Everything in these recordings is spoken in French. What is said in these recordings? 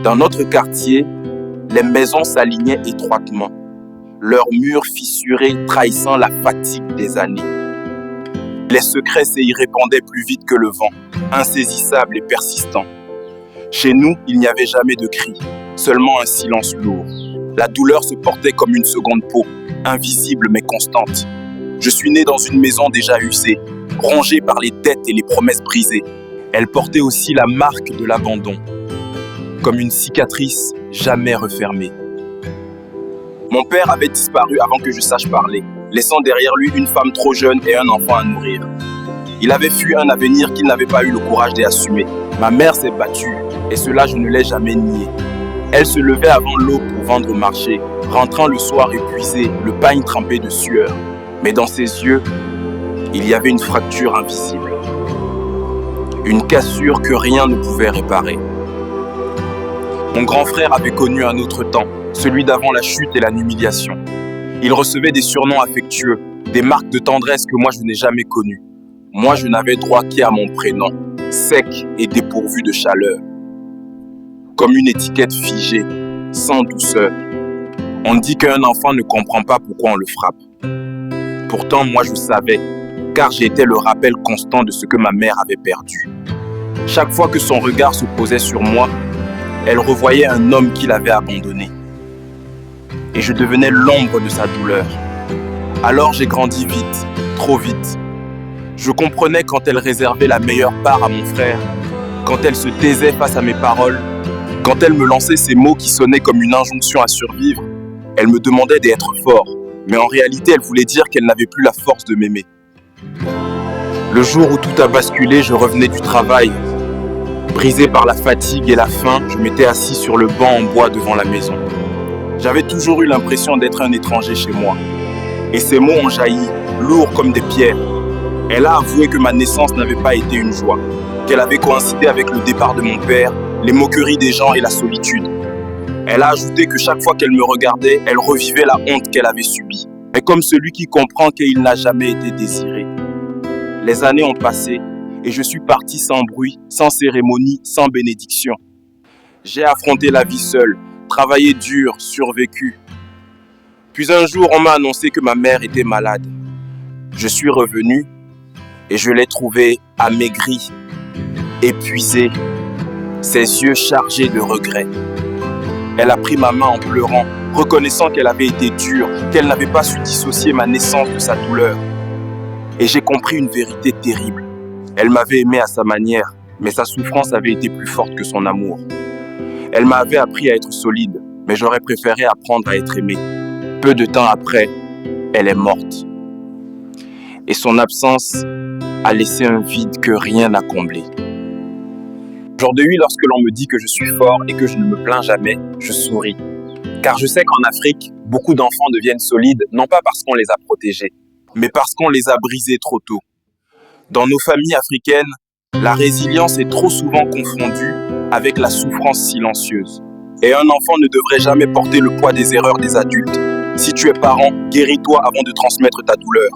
Dans notre quartier, les maisons s'alignaient étroitement, leurs murs fissurés trahissant la fatigue des années. Les secrets s'y répandaient plus vite que le vent, insaisissables et persistants. Chez nous, il n'y avait jamais de cris, seulement un silence lourd. La douleur se portait comme une seconde peau, invisible mais constante. Je suis né dans une maison déjà usée, rongée par les dettes et les promesses brisées. Elle portait aussi la marque de l'abandon, comme une cicatrice jamais refermée. Mon père avait disparu avant que je sache parler, laissant derrière lui une femme trop jeune et un enfant à nourrir. Il avait fui un avenir qu'il n'avait pas eu le courage d'assumer. Ma mère s'est battue, et cela je ne l'ai jamais nié. Elle se levait avant l'aube pour vendre au marché, rentrant le soir épuisée, le pain trempé de sueur. Mais dans ses yeux, il y avait une fracture invisible. Une cassure que rien ne pouvait réparer. Mon grand frère avait connu un autre temps, celui d'avant la chute et la humiliation. Il recevait des surnoms affectueux, des marques de tendresse que moi je n'ai jamais connues. Moi je n'avais droit qu'à mon prénom, sec et dépourvu de chaleur. Comme une étiquette figée, sans douceur. On dit qu'un enfant ne comprend pas pourquoi on le frappe. Pourtant moi je savais, car j'étais le rappel constant de ce que ma mère avait perdu. Chaque fois que son regard se posait sur moi, elle revoyait un homme qui l'avait abandonné. Et je devenais l'ombre de sa douleur. Alors j'ai grandi vite, trop vite. Je comprenais quand elle réservait la meilleure part à mon frère, quand elle se taisait face à mes paroles, quand elle me lançait ces mots qui sonnaient comme une injonction à survivre. Elle me demandait d'être fort, mais en réalité elle voulait dire qu'elle n'avait plus la force de m'aimer. Le jour où tout a basculé, je revenais du travail. Brisé par la fatigue et la faim, je m'étais assis sur le banc en bois devant la maison. J'avais toujours eu l'impression d'être un étranger chez moi. Et ces mots ont jailli, lourds comme des pierres. Elle a avoué que ma naissance n'avait pas été une joie, qu'elle avait coïncidé avec le départ de mon père, les moqueries des gens et la solitude. Elle a ajouté que chaque fois qu'elle me regardait, elle revivait la honte qu'elle avait subie. Mais comme celui qui comprend qu'il n'a jamais été désiré. Les années ont passé et je suis parti sans bruit, sans cérémonie, sans bénédiction. J'ai affronté la vie seule, travaillé dur, survécu. Puis un jour, on m'a annoncé que ma mère était malade. Je suis revenu et je l'ai trouvée amaigrie, épuisée, ses yeux chargés de regrets. Elle a pris ma main en pleurant, reconnaissant qu'elle avait été dure, qu'elle n'avait pas su dissocier ma naissance de sa douleur. Et j'ai compris une vérité terrible. Elle m'avait aimé à sa manière, mais sa souffrance avait été plus forte que son amour. Elle m'avait appris à être solide, mais j'aurais préféré apprendre à être aimé. Peu de temps après, elle est morte. Et son absence a laissé un vide que rien n'a comblé. Aujourd'hui, lorsque l'on me dit que je suis fort et que je ne me plains jamais, je souris. Car je sais qu'en Afrique, beaucoup d'enfants deviennent solides, non pas parce qu'on les a protégés, mais parce qu'on les a brisés trop tôt. Dans nos familles africaines, la résilience est trop souvent confondue avec la souffrance silencieuse. Et un enfant ne devrait jamais porter le poids des erreurs des adultes. Si tu es parent, guéris-toi avant de transmettre ta douleur.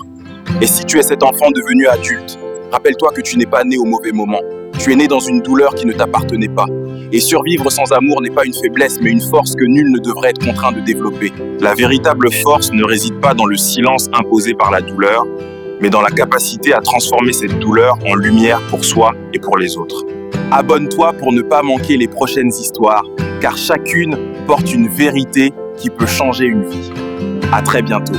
Et si tu es cet enfant devenu adulte, rappelle-toi que tu n'es pas né au mauvais moment. Tu es né dans une douleur qui ne t'appartenait pas. Et survivre sans amour n'est pas une faiblesse, mais une force que nul ne devrait être contraint de développer. La véritable force ne réside pas dans le silence imposé par la douleur, mais dans la capacité à transformer cette douleur en lumière pour soi et pour les autres. Abonne-toi pour ne pas manquer les prochaines histoires, car chacune porte une vérité qui peut changer une vie. À très bientôt.